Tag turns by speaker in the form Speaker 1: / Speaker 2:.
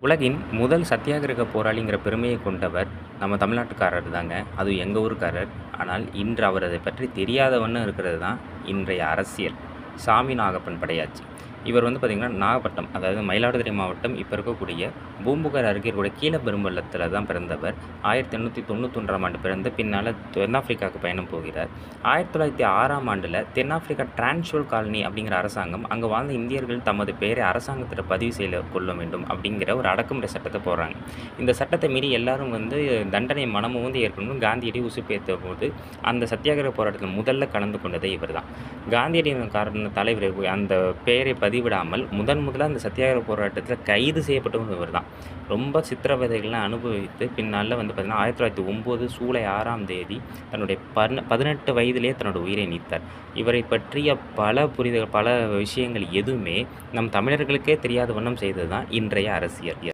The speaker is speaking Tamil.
Speaker 1: உலகின் முதல் சத்தியாகிரக போராளிங்கிற பெருமையை கொண்டவர் நம்ம தமிழ்நாட்டுக்காரர் தாங்க. அதுவும் எங்கள் ஊருக்காரர். ஆனால் இன்று அவர் அதை பற்றி தெரியாதவண்ணம் இருக்கிறது தான் இன்றைய அரசியல். சாமி நாகப்பன் படையாச்சி. இவர் பார்த்திங்கன்னா நாகப்பட்டினம், அதாவது மயிலாடுதுறை மாவட்டம் இப்போ இருக்கக்கூடிய பூம்புகார் அருகே இருக்கக்கூடிய கீழபெரும்பள்ளத்தில் தான் பிறந்தவர். 1891ஆம் ஆண்டு பிறந்து பின்னால் தென்னாப்பிரிக்காவுக்கு பயணம் போகிறார். 1906ஆம் ஆண்டில் தென்னாப்பிரிக்கா டிரான்ஸ்வால் காலனி அப்படிங்கிற அரசாங்கம் அங்கே வாழ்ந்த இந்தியர்கள் தமது பெயரை அரசாங்கத்தில் பதிவு செய்து கொள்ள வேண்டும் அப்படிங்கிற ஒரு அடக்குமுறை சட்டத்தை போடுறாங்க. இந்த சட்டத்தை மீறி எல்லாரும் தண்டனை மனமும் ஏற்கனவே காந்தியடி உசுப்பேற்ற போது அந்த சத்தியாகிரக போராட்டத்தில் முதல்ல கலந்து கொண்டதே இவர் தான். காந்தியடியின் காரண தலைவர் அந்த பெயரை பதிவிடாமல் முதலாக அந்த சத்தியாகிரக போராட்டத்தில் கைது செய்யப்பட்டவங்க இவர் தான். ரொம்ப சித்திரவதைகள்லாம் அனுபவித்து பின்னால் பார்த்திங்கன்னா 1909 ஜூலை 6ஆம் தேதி தன்னுடைய 18 வயதிலே தன்னோட உயிரை நீத்தார். இவரை பற்றிய பல விஷயங்கள் எதுவுமே நம் தமிழர்களுக்கே தெரியாத வண்ணம் செய்தது தான் இன்றைய அரசியல்.